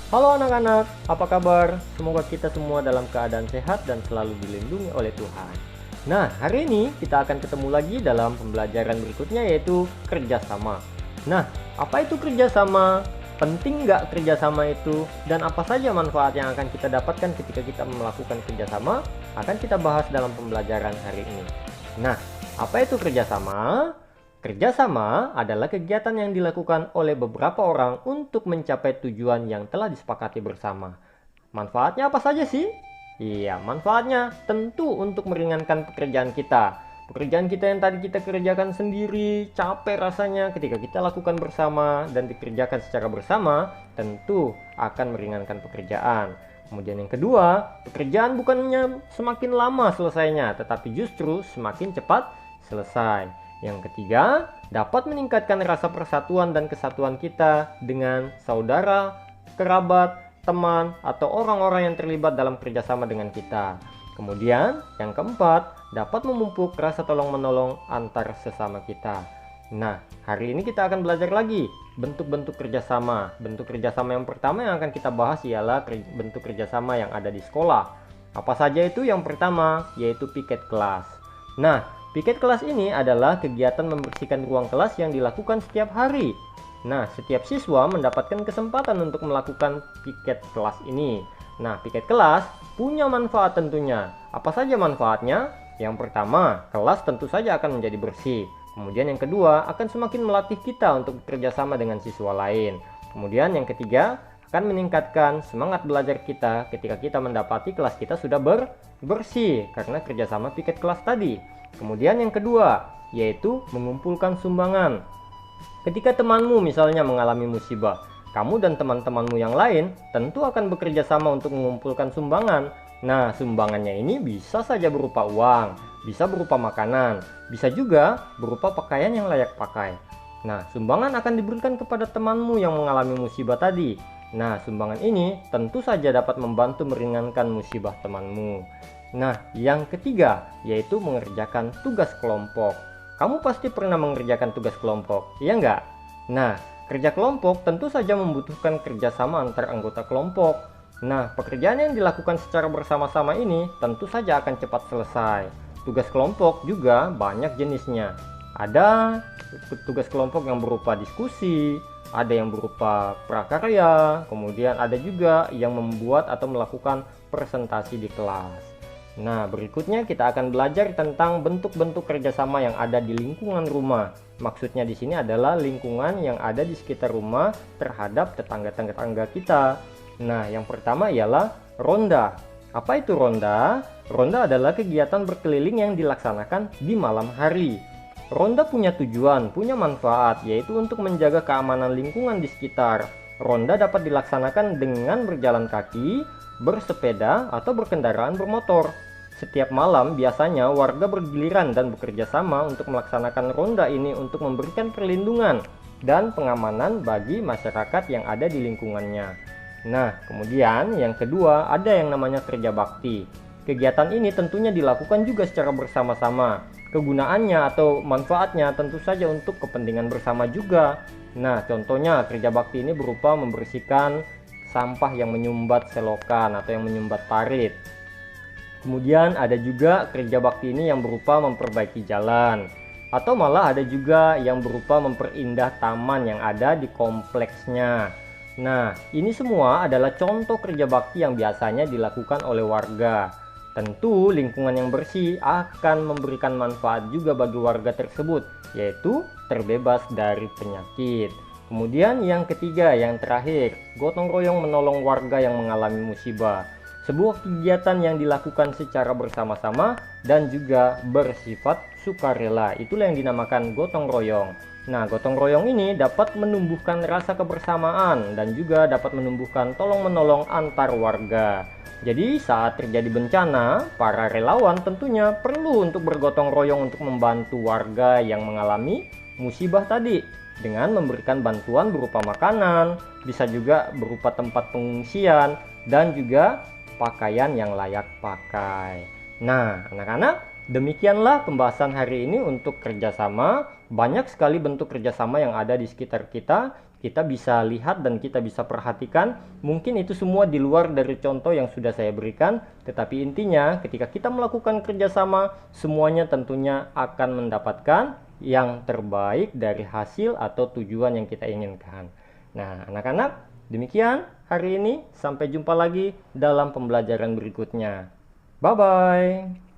Halo anak-anak, apa kabar? Semoga kita semua dalam keadaan sehat dan selalu dilindungi oleh Tuhan. Nah, hari ini kita akan ketemu lagi dalam pembelajaran berikutnya, yaitu kerjasama. Nah, apa itu kerjasama? Penting nggak kerjasama itu? Dan apa saja manfaat yang akan kita dapatkan ketika kita melakukan kerjasama? Akan kita bahas dalam pembelajaran hari ini. Nah, apa itu kerjasama? Kerjasama adalah kegiatan yang dilakukan oleh beberapa orang untuk mencapai tujuan yang telah disepakati bersama. Manfaatnya apa saja sih? Iya, manfaatnya tentu untuk meringankan pekerjaan kita. Pekerjaan kita yang tadi kita kerjakan sendiri, capek rasanya, ketika kita lakukan bersama dan dikerjakan secara bersama, tentu akan meringankan pekerjaan. Kemudian yang kedua, pekerjaan bukannya semakin lama selesainya, tetapi justru semakin cepat selesai. Yang ketiga, dapat meningkatkan rasa persatuan dan kesatuan kita dengan saudara, kerabat, teman, atau orang-orang yang terlibat dalam kerjasama dengan kita. Kemudian, yang keempat, dapat memupuk rasa tolong-menolong antar sesama kita. Nah, hari ini kita akan belajar lagi bentuk-bentuk kerjasama. Bentuk kerjasama yang pertama yang akan kita bahas ialah bentuk kerjasama yang ada di sekolah. Apa saja itu? Yang pertama, yaitu piket kelas. Nah, piket kelas ini adalah kegiatan membersihkan ruang kelas yang dilakukan setiap hari. Nah, setiap siswa mendapatkan kesempatan untuk melakukan piket kelas ini. Nah, piket kelas punya manfaat tentunya. Apa saja manfaatnya? Yang pertama, kelas tentu saja akan menjadi bersih. Kemudian yang kedua, akan semakin melatih kita untuk bekerja sama dengan siswa lain. Kemudian yang ketiga, akan meningkatkan semangat belajar kita ketika kita mendapati kelas kita sudah bersih karena kerjasama piket kelas tadi. Kemudian yang kedua, yaitu mengumpulkan sumbangan. Ketika temanmu misalnya mengalami musibah, kamu dan teman-temanmu yang lain tentu akan bekerja sama untuk mengumpulkan sumbangan. Nah, sumbangannya ini bisa saja berupa uang, bisa berupa makanan, bisa juga berupa pakaian yang layak pakai. Nah, sumbangan akan diberikan kepada temanmu yang mengalami musibah tadi. Nah, sumbangan ini tentu saja dapat membantu meringankan musibah temanmu. Nah, yang ketiga, yaitu mengerjakan tugas kelompok. Kamu pasti pernah mengerjakan tugas kelompok, iya nggak? Nah, kerja kelompok tentu saja membutuhkan kerjasama antar anggota kelompok. Nah, pekerjaan yang dilakukan secara bersama-sama ini tentu saja akan cepat selesai. Tugas kelompok juga banyak jenisnya. Ada tugas kelompok yang berupa diskusi, ada yang berupa prakarya, kemudian ada juga yang membuat atau melakukan presentasi di kelas. Nah, berikutnya kita akan belajar tentang bentuk-bentuk kerjasama yang ada di lingkungan rumah. Maksudnya di sini adalah lingkungan yang ada di sekitar rumah terhadap tetangga-tetangga kita. Nah, yang pertama ialah ronda. Apa itu ronda? Ronda adalah kegiatan berkeliling yang dilaksanakan di malam hari. Ronda punya tujuan, punya manfaat, yaitu untuk menjaga keamanan lingkungan di sekitar. Ronda dapat dilaksanakan dengan berjalan kaki, bersepeda, atau berkendaraan bermotor. Setiap malam biasanya warga bergiliran dan bekerja sama untuk melaksanakan ronda ini untuk memberikan perlindungan dan pengamanan bagi masyarakat yang ada di lingkungannya. Nah, kemudian yang kedua ada yang namanya kerja bakti. Kegiatan ini tentunya dilakukan juga secara bersama-sama. Kegunaannya atau manfaatnya tentu saja untuk kepentingan bersama juga. Nah, contohnya kerja bakti ini berupa membersihkan sampah yang menyumbat selokan atau yang menyumbat parit. Kemudian ada juga kerja bakti ini yang berupa memperbaiki jalan, atau malah ada juga yang berupa memperindah taman yang ada di kompleksnya. Nah, ini semua adalah contoh kerja bakti yang biasanya dilakukan oleh warga. Tentu lingkungan yang bersih akan memberikan manfaat juga bagi warga tersebut, yaitu terbebas dari penyakit. Kemudian yang ketiga, yang terakhir, gotong royong menolong warga yang mengalami musibah. Sebuah kegiatan yang dilakukan secara bersama-sama dan juga bersifat sukarela. Itulah yang dinamakan gotong royong. Nah, gotong royong ini dapat menumbuhkan rasa kebersamaan dan juga dapat menumbuhkan tolong-menolong antar warga. Jadi, saat terjadi bencana, para relawan tentunya perlu untuk bergotong royong untuk membantu warga yang mengalami musibah tadi dengan memberikan bantuan berupa makanan, bisa juga berupa tempat pengungsian, dan juga pakaian yang layak pakai. Nah, anak-anak, demikianlah pembahasan hari ini untuk kerjasama. Banyak sekali bentuk kerjasama yang ada di sekitar kita. Kita bisa lihat dan kita bisa perhatikan, mungkin itu semua di luar dari contoh yang sudah saya berikan, tetapi intinya ketika kita melakukan kerjasama, semuanya tentunya akan mendapatkan yang terbaik dari hasil atau tujuan yang kita inginkan. Nah, anak-anak, demikian hari ini. Sampai jumpa lagi dalam pembelajaran berikutnya. Bye-bye.